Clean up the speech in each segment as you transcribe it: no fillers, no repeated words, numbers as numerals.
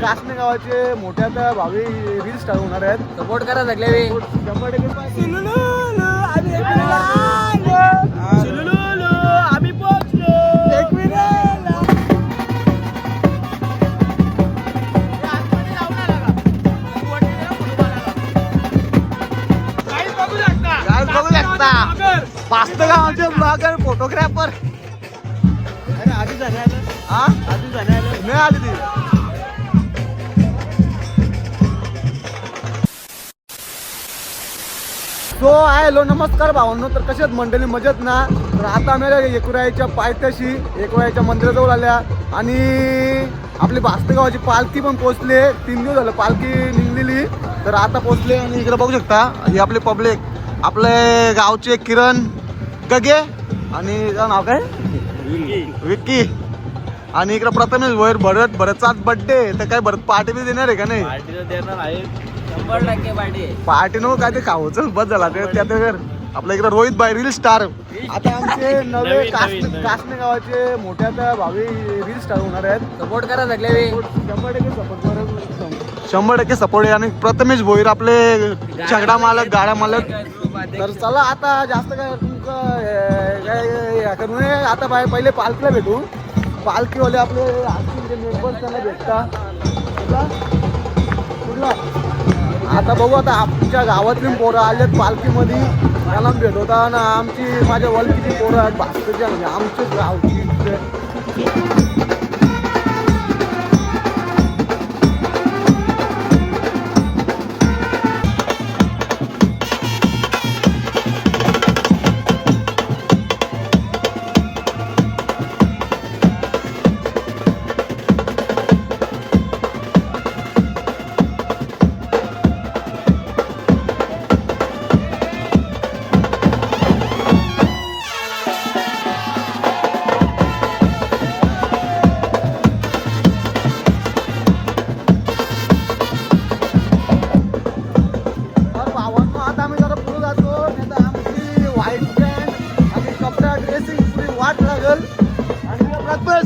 कासने गावाचे मोठ्या भावी रील स्टार होणार आहेत. सपोर्ट करा सगळे 100% आम्ही पोहोचलो. बघू शकता पास्त गावाचे ब्लॉगर फोटोग्राफर. अरे आधी झाले नाही आली ती. सो हॅलो नमस्कार भावांनो. तर कशात मंडळी मजेत ना. तर आता आम्ही एकविराईच्या पायथ्याशी एकविराईच्या मंदिराजवळ आल्या आणि आपली बास्तगावाची पालखी पण पोहोचली. 3 दिवस झालं पालखी निघलेली. तर आता पोहोचले आणि इकडे बघू शकता ही आपली पब्लिक. आपले गावचे किरण गगे आणि त्याचं नाव काय विक्की आणि इकडे प्रथमेश भैर भरतचा बर्थडे. तर काय भरत पार्टी बी देणार आहे का नाही? देणार आहे 100% पार्टी नको काय ते खावचं बस झाला त्यात. आपल्या इकडे रोहित भाई रील स्टार. आता आमचे नवे कासने गावाचे मोठ्या भावी रील स्टार होणार आहेत. सपोर्ट करा सगळे 100% सपोर्ट आहे. आणि प्रथमेश भोईर आपले छगडा मालक गाड्या मालक. तर चला आता जास्त काय तुमचं करू नये. आता पहिले पालखीला भेटू. पालखीवाले आपले मेंबर्स त्यांना भेटता कुठला. आता बघू आता आमच्या गावातली पोरं आलेत पालखीमध्ये त्याला भेटवता ना. आमची माझ्या वलकीची पोरं आहेत भास्करच्या म्हणजे आमच्याच गावची.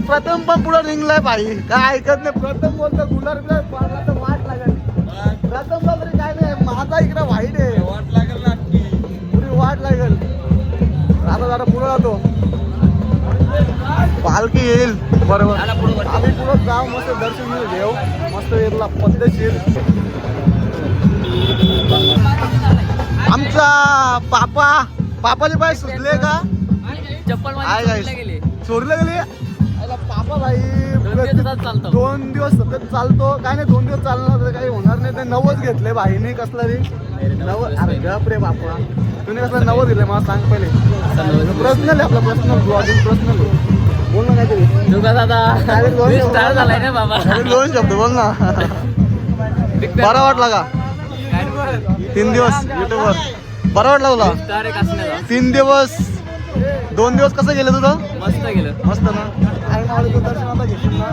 प्रथम पण पुढे निघलाय भाई. काय ऐकत नाही. प्रथम बोलतो गुलार पडला तर वाट लागेल. प्रथम तरी काय नाही. माझा इकडे वाईट आहे. वाट लागेल ना पुरी वाट लागेल. आता जरा पुढे जातो. पालखी येईल बरोबर. आम्ही पुढे जाऊ मस्त दर्शन घेऊ मस्त येईल पद्धतशीर. आमचा पापाचे पाय सुचले का चप्पल चोरले गेले. पापा भाई 2 दिवस सतत चालतो. काय नाही 2 दिवस चालणार तर काही होणार नाही. ते 9च घेतले भाईने. कसला रे 9? अरे गप रे बापा. तुम्ही कसला 9 दिले मला सांग पहिले. पर्सनल आहे आपला पर्सनल ब्लॉगिंग पर्सनल बोल ना काहीतरी. 2 शब्द बोल ना. बरा वाटला का 3 दिवस युट्यूबवर? बरा वाटला तुला 3 दिवस? 2 दिवस कसं गेलं तुझं? मस्त गेलं. मस्त ना. दर्शनाला घेतलं ना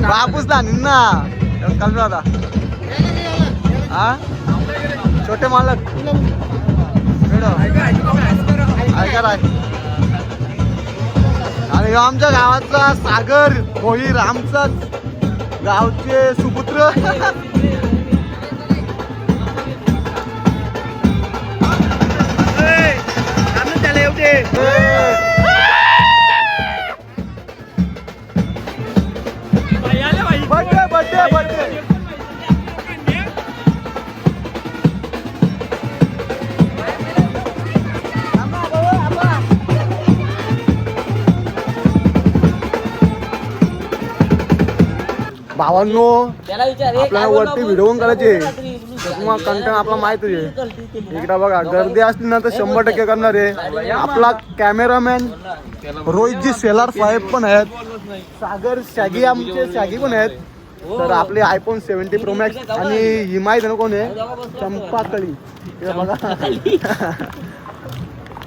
बापूसला निन्ना कल आता हा छोटे मालक ऐका. आणि आमच्या गावातला सागर भोईर आमचाच गावचे सुपुत्र. भावांनो आपल्याला वरती व्हिडिओ करायचे. मग कंटेंट आपला माहिती आहे. इकडे बघा गर्दी असली ना तर 100% करणार आहे. आपला कॅमेरामॅन रोहितजी सेलार साहेब पण आहेत. सागर शॅगी आमचे शॅगी पण आहेत. तर आपले iPhone 70 Pro Max आणि ही माहिती ना कोण आहे चंपाकळी. बघा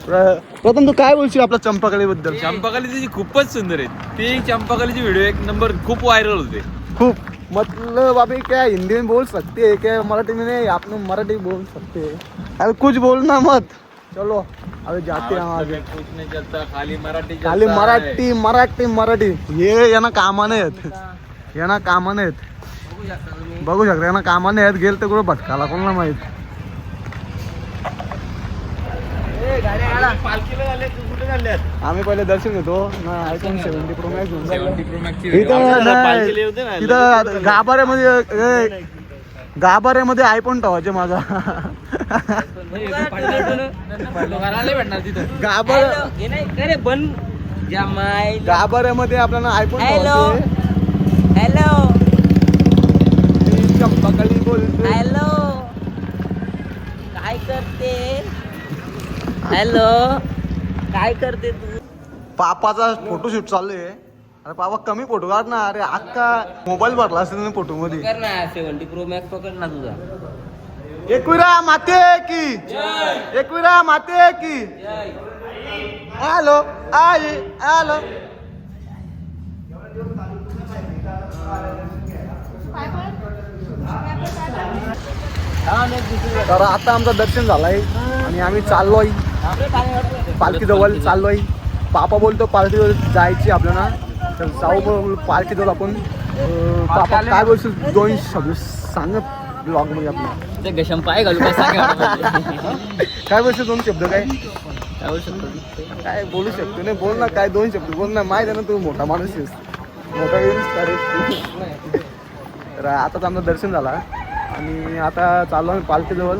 प्रथम तू काय बोलशील आपल्या चंपाकळी बद्दल? चंपाकली खूपच सुंदर आहे. ती चंपाकलीची व्हिडिओ 1 नंबर खूप व्हायरल होते. खूप मतलब अभी क्या हिंदी में बोल सकते हैं क्या? मराठी में नहीं. आपण मराठी बोल सकते हैं. अरे कुछ बोलना मत. चलो अभी जाते हैं आगे. कुछ नाही चलता खाली मराठी खाली चलता मराठी मराठी मराठी हे यांना कामाने आहेत. यांना कामाने आहेत. बघू शकता यांना कामाने आहेत. गेल तर कुठं भटकाला कोणाला माहित. आम्ही पहिले दर्शन घेतो ना. आयफोन 70 Pro Max घेऊन जाऊ. 70 Pro Max ची इथं नाही. तिथं गाभाऱ्यामध्ये आयफोन ठेवायचे माझा. भेटणार तिथं गाभाऱ्यामध्ये आपल्याला आयफोन ठेवायचे. हॅलो चंपाकली बोलतो. हॅलो काय करते हॅलो काय करते तू पापाचा फोटोशूट चालू आहे. अरे पापा कमी फोटो काढ ना. अरे अख्खा मोबाईल भरला असेल ना फोटो मध्ये. कर ना 70 Pro Max पकड ना तुझा एकविरा माते की एकविरा माते की हॅलो आई हॅलो. तर आता आमचं दर्शन झालंय आणि आम्ही चाललोय पालखी जवळ चाललोय. पापा बोलतो पालखी जवळ जायची आपल्याला. तर जाऊ पालखी जवळ आपण. पापा काय बोलशील 2 शब्द सांग ब्लॉग मध्ये आपला. ते गशम पाय घालू काय सांगा काय बोलशील 2 शब्द काय काय बोलू शकतो काय बोलू शकतो नाही. बोल ना काय 2 शब्द बोल ना. माहिती आहे ना तू मोठा माणूस आहेस. मोठा अरे. तर आताच आमचं दर्शन झाला आणि आता चाललो आम्ही पालखीजवळ.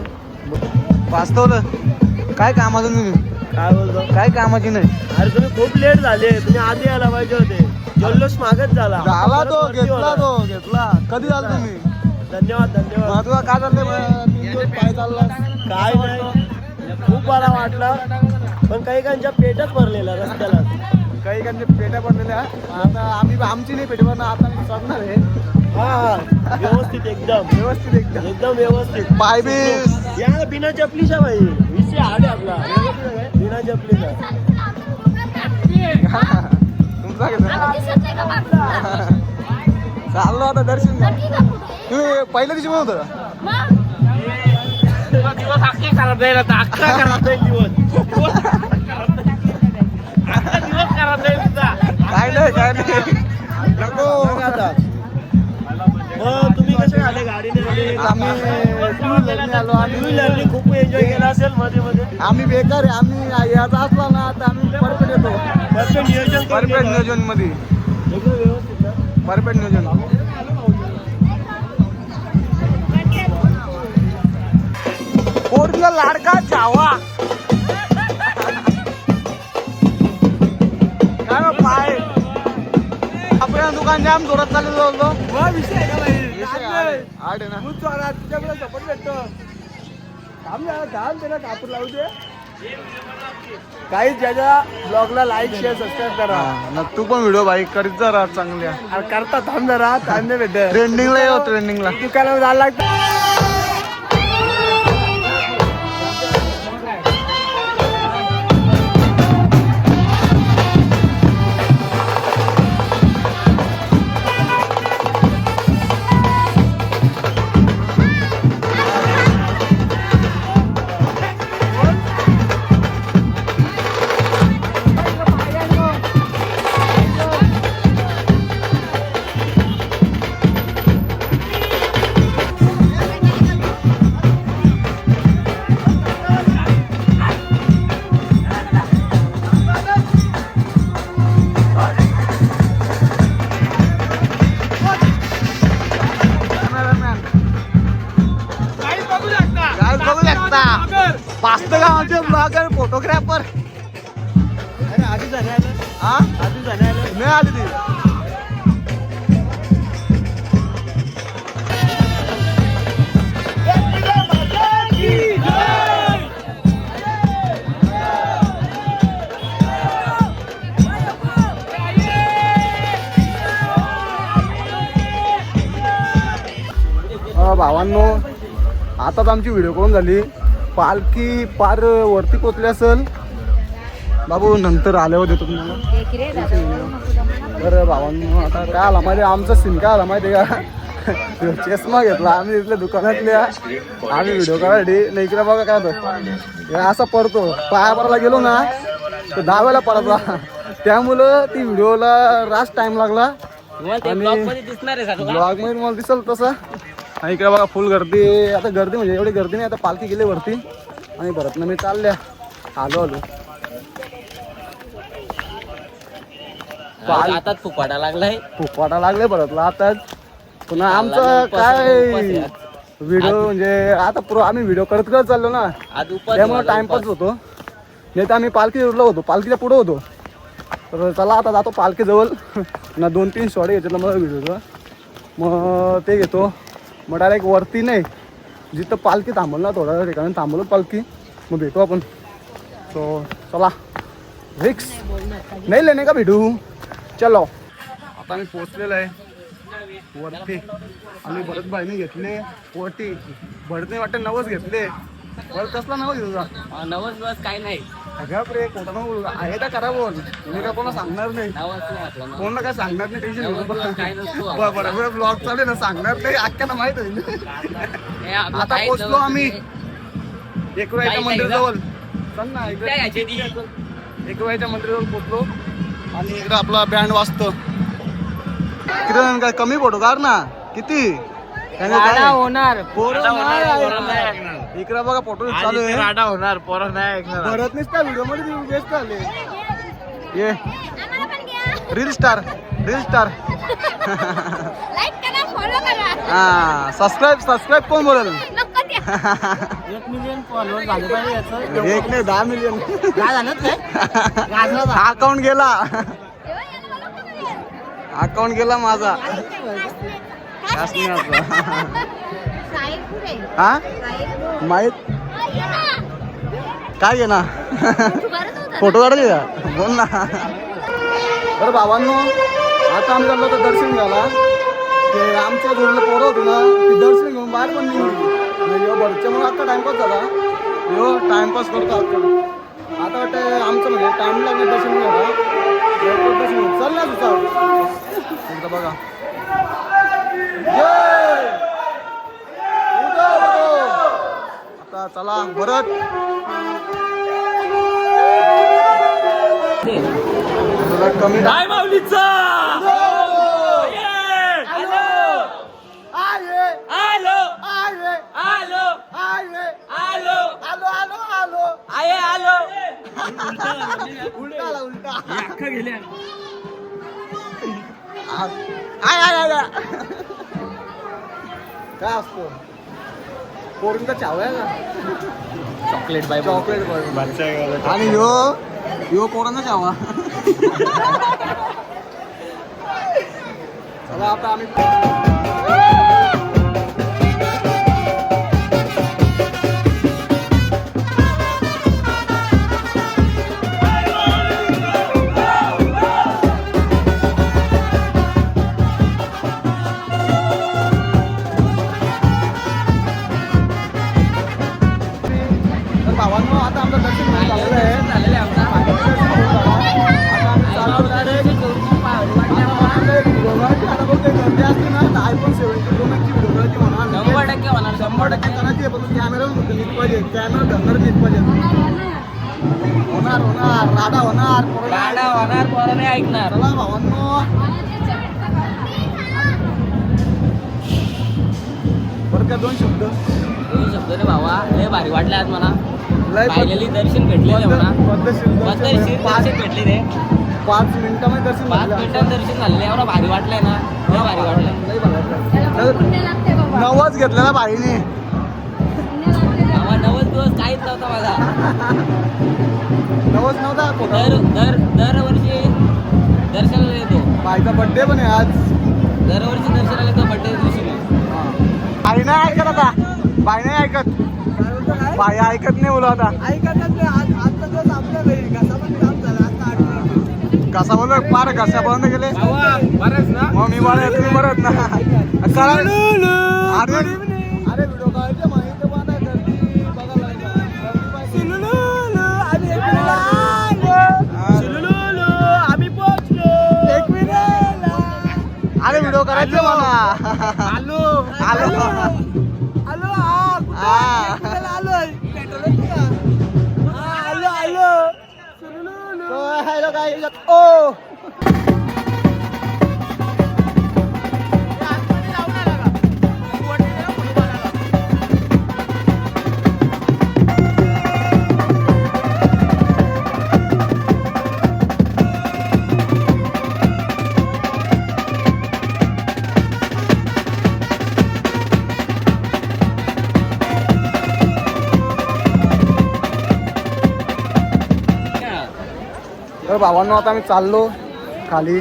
वास्तव काय कामाचं नाही. काय बोलतो काय कामाची नाही. अरे तुम्ही खूप लेट झाले. तुम्ही आधी यायला पाहिजे होते. जल्लोष मागच झाला. झाला तो परत वरती घेतला होणार. तो घेतला. कधी झाला तुम्ही धन्यवाद धन्यवाद. तुला काय चाललंय 3 दिवस पाय चालला. काय नाही खूप बरा वाटला. पण काही काहींच्या पेटच भरलेला रस्त्याला. काही काही पेट्या पडलेल्या. आता आम्ही आमची नाही पेटी पण आता आम्ही चढणार आहे. हा व्यवस्थित एकदम व्यवस्थित एकदम एकदम व्यवस्थित. पाय बी या बिना चपलीचा भाई विषय आले आपला. बिना चपलीचा तुमचा चाललो आता दर्शन घ्या. तुम्ही पहिल्या दिवशी म्हणत होता दिवस अख्खे खराब जाईल आता अख्खा खराब जाईल दिवस खराब जाईल तुझा काय नाही नको आता मग तुम्ही कसे आले गाडीने आले. आम्ही टू व्हीलरने आलो. टू व्हीलरने खूप एन्जॉय केला असेल मध्ये मध्ये. आम्ही बेकार आहे. आम्ही याचा असला ना आता आम्ही परफेक्ट येतो. परफेक्ट नियोजन करून परफेक्ट येतो. नियोजन मध्ये एकदम व्यवस्थित ना. परफेक्ट नियोजन. पोरगीला लाडका चावा काय मग पाय आपल्या दुकान जाम जोरात चालू होतो. विषय आहे का भाई. आड आहे ना. तुझ्याकडे सपोर्ट भेटतो. काम त्याला कापूर लावू दे. काही ज्याच्या ब्लॉगला लाईक शेअर सबस्क्राईब करा. हा, ना तू पण व्हिडिओ बाईक करीत जरा चांगल्या. अरे करता थांब जरा थांब नाही भेटत. ट्रेंडिंगला येऊ ट्रेंडिंगला. दुकानावर जायला लागतं. पास्तगावचे ब्लॉगर फोटोग्राफर. अरे आधी जाणे आलं. हा आधी जाणे आलं. नाही आली ती. भावांनो आताच आमची व्हिडिओ कॉल झाली. पालखी पार वरती पोचली असेल. बाबू नंतर आल्यावर देतो तुम्हाला. बरं भावांनो आता काय आला माहिती आमचा सीन काय आला माहिती का. चष्मा घेतला आम्ही इथल्या दुकानातल्या आम्ही व्हिडिओ काढायसाठी नाही इकडे बघा काय होतं हे असा पडतो पाया पडायला गेलो ना तर 10 वेळा पडला त्यामुळं ती व्हिडिओला रास टाइम लागला आणि दिसणार आहे सगळं. ब्लॉग मध्ये मला दिसल तसं. आणि इकडे बघा फुल गर्दी आता गर्दी म्हणजे एवढी गर्दी नाही आता पालखी गेली वरती आणि परत मी चालल्या आलो आता फुपाडा लागलाय. खूप वाटा लागले परतला आताच पुन्हा आमचं काय व्हिडिओ म्हणजे आता आम्ही व्हिडिओ करत चाललो ना आज उपास त्यामुळे टाइमपास होतो नाही तर आम्ही पालखी उरलो होतो पालखीच्या पुढे होतो तर चला आता जातो पालखीजवळ ना 2-3 शॉट घेतलं मला व्हिडिओचं मग ते घेतो मग डायरेक्ट वरती नाही जिथं पालखी थांबल ना थोड्या ठिकाणी थांबलो पालखी मग भेटू आपण सो चला रिक्स नाही लेणे का भेटू चलो आता आम्ही पोचलेलो आहे वरती आम्ही भरत भाईने घेतले पोटी भरत नाही वाटतं नवस घेतले बरं कसला नवस घेतो तुझा नवस बस काय नाही. अगं रे कोणता बोल आहे का करा बोल मी काय कोणा सांगणार नाही नवस नाही आपलं. कोणाला काय सांगणार नाही टेन्शन काय नसतो. बरोबर ब्लॉग चालेल ना सांगणार नाही अख्ख्याला माहित होईल हे आपलं आता काही पोचलो नवस आम्ही नाही. एकविराच्या मंदिराजवळ चल ना काय याची ती? एकविराच्या मंदिराजवळ पोचलो आणि इकडे आपला बँड वाजतो किती काय कमी फोटो काढ ना किती राडा होणार. पोरं राडा नाही होणार, ऐकणार. पोरं नाही ऐकणार. इकडे बघा फोटो आज चालू इथे आहे राडा होणार पोरं नाही ऐकणार. भरत नाही त्या व्हिडिओ मध्ये बेस्ट आले ये रील स्टार लाईक करा फॉलो करा हा सबस्क्राईब कोण बोलेल 1 मिलियन फॉलोअर झाले पाहिजे याचं. 1 नाही 10 मिलियन काय झालं काय? अकाउंट गेला अकाउंट गेला माझा कास नाही आता. हा माहित काय घे ना फोटो काढायचे का बोल ना बरं बाबांनो आता आम्ही चाललो तर दर्शन घ्यायला ते आमच्या जोडीला पोरं होती ना ती दर्शन घेऊन बाहेर पण निघली भरच्यामुळे आता टाइमपास झाला टाइमपास करतो आता वाटतं आमचं म्हणजे टाइम लागेल दर्शन घ्यायला चल ना तुझा एकदा बघा आता चला परत कमी काय माऊलीचा काय असतो पोरींचा चाव आहे का चॉकलेट बाय चॉकलेट बॉय आणि यो पोरांचा चावा चला आता आम्ही भावांनो आता आमचं दर्शन घेऊन झालेलं आहे झालेलं आहे आमचा. आता आम्ही चाललो direct. आता बघते गर्दी असते ना तर iPhone 17 Pro Max ची व्हिडिओ करायची म्हणा 100% होणार, 100% करायची आहे, पण कॅमेरा नीट पाहिजे कॅमेरा धरणार नीट पाहिजे होणार राडा होणार राडा होणार पोरं नाही ऐकणार. चला भावांनो बरं का 2 शब्द दोन शब्द रे भावा लय भारी वाटले आज मला. लय फायनली दर्शन भेटले रे म्हणा. पद्धतशीर पद्धतशीर दर्शन भेटले रे. 5 मिनिटामध्ये दर्शन 5 मिनिटात दर्शन झालेलं एवढं भारी वाटलंय ना लय भारी वाटलंय. लय भारी वाटलं. नवस घेतलं ना बाईने भावा 90 दिवस काहीच नव्हता माझा. नवस नव्हता दरवर्षी दर्शनाला येतो. बाईचा बर्थडे पण आहे आज दरवर्षी दर्शनाला येतो बड्डे दिवशी. बाई नाही ऐकत आता बाई नाही ऐकत बाई ऐकत नाही बोला आता कसा बोल पार घसा बंद गेले बरंच ना. मग मी बाळ तुम्ही बरत ना अरे व्हिडिओ काढायचे माहिती बघा अरे व्हिडिओ करायचं मला. आलो आलो आलो हा हा. कुठे आलोय पेट्रोल आलो आलो हॅलो काय ओ तर भावांनो आता आम्ही चाललो खाली.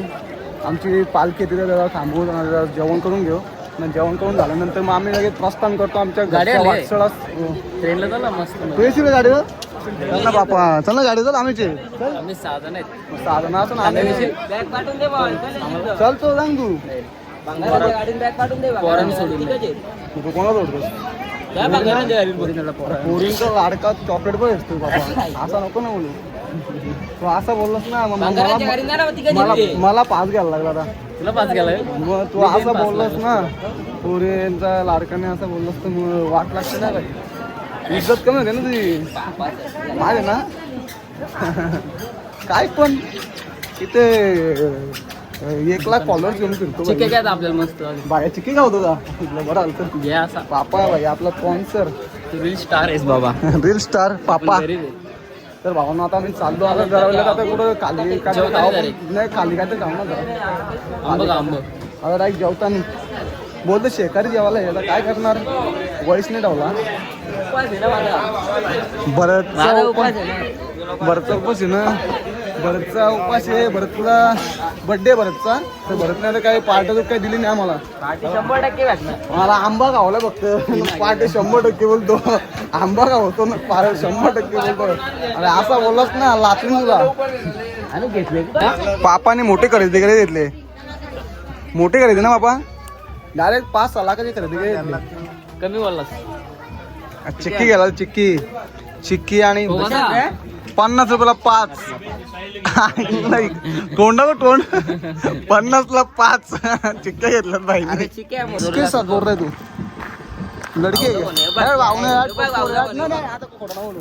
आमची पालखी तिथे जरा थांबवून जरा जेवण करून घेऊ. मग जेवण करून झाल्यानंतर मग आम्ही लगेच प्रस्थान करतो आमच्या घरच्या वाटसळास. ट्रेनला झाला मस्त तू येशील का गाडीवर? चल ना बापा चल ना गाडीवर आम्हीच आहे. आम्ही साधन आहेत साधना असं आम्ही बॅग पाठवून दे चल तो सांग तू गाडीत बॅग पाठवून दे पोरांना सोडून तू कोणाला ओढतोस? पोरींचा लाडका चॉकलेट पण असतो बाबा. असा नको ना बोलू. तू असं बोललास ना मग मला पास घ्यायला लागला आता. तुला पास गेलाय मग तू असं बोललास ना पोरींचा लाडकाने असं बोललास तर मग वाट लागते ना काही. इज्जत कमी होते ना तुझी माझे ना. काय पण इथे 1,00,000 फॉलोअर्स घेऊन फिरतो चिके काय आपल्याला मस्त बाया चिकी गावतो का इथलं बरं आलं तर. घे असा पापा आहे भाई आपला स्पॉन्सर तू रील स्टार आहेस बाबा रील स्टार पापा. तर भावांना आता आम्ही चाललो आता जरा आता कुठं खाली काय जेवताना खाऊ direct. नाही खाली काय तर खाऊ ना जरा. आंब आंब आता डायरेक्ट जेवताना बोलतो शेकारी जेवायला यायला काय करणार वॉइस नाही ठेवला. भरतचा उपास भरतचा उपास आहे ना. भरतचा उपास आहे. भरतला बड्डे भरतचा तर भरतने तर काही पार्ट काही दिली नाही आम्हाला. 100% भेटणार मला आंबा गावला फक्त पार्टी 100% बोलतो. आंबा गावतो ना पार 100% बोलतो. अरे असा बोललास ना लाचून तुला. आणि घेतले पापाने मोठे खरेदी केले घेतले. मोठे खरेदी ना बापा डायरेक्ट 5-6 लाखाची खरेदी केली. कमी बोललास चिक्की गेला चिक्की चिक्की आणि हो का? 50 रुपयाला 5. नाही तोंडा तोंड 50ला 5 चिक्क्या घेतल्यात भाई. अरे चिके आहे मोठं. किसके साथ बोल रहे तू लड़की है क्या? अरे भावने यार नहीं नहीं आता खोटा ना बोलू.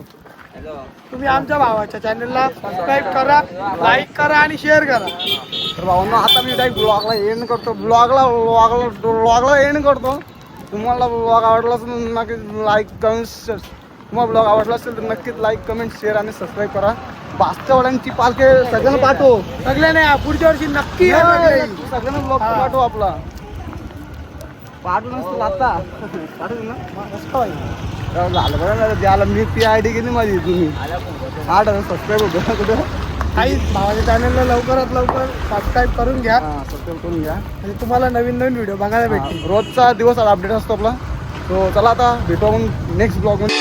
तुम्ही आमच्या भावाच्या चॅनलला सबस्क्राईब करा लाईक करा आणि शेअर करा. तर भावांनो आता मी डायरेक्ट ब्लॉगला एंड करतो. ब्लॉगला एंड करतो. तुम्हाला ब्लॉग आवडला असेल नक्की लाईक कमेंट. तुम्हाला ब्लॉग आवडला असेल तर नक्कीच लाईक कमेंट शेअर आणि सबस्क्राईब करा. बास्तेवाड्यांची पालखी सगळ्यांना पाठव. सगळ्यांनी पुढच्या वर्षी नक्की या सगळे. सगळ्यांना ब्लॉग पाठव आपला. पाठवू नसतं आता पाठवू ना मस्त आहे. झालं बरं द्यायला मी ती ID केली माझी तुम्ही 8,000 सबस्क्राईब होतं ना कुठं. काही भावाच्या चॅनलला लवकरात लवकर सबस्क्राईब करून घ्या हां सबस्क्राईब करून घ्या. म्हणजे तुम्हाला नवीन नवीन व्हिडिओ बघायला भेटतील. रोजचा दिवस अपडेट असतो आपला. तो चला आता भेटू आपण नेक्स्ट ब्लॉग मध्ये.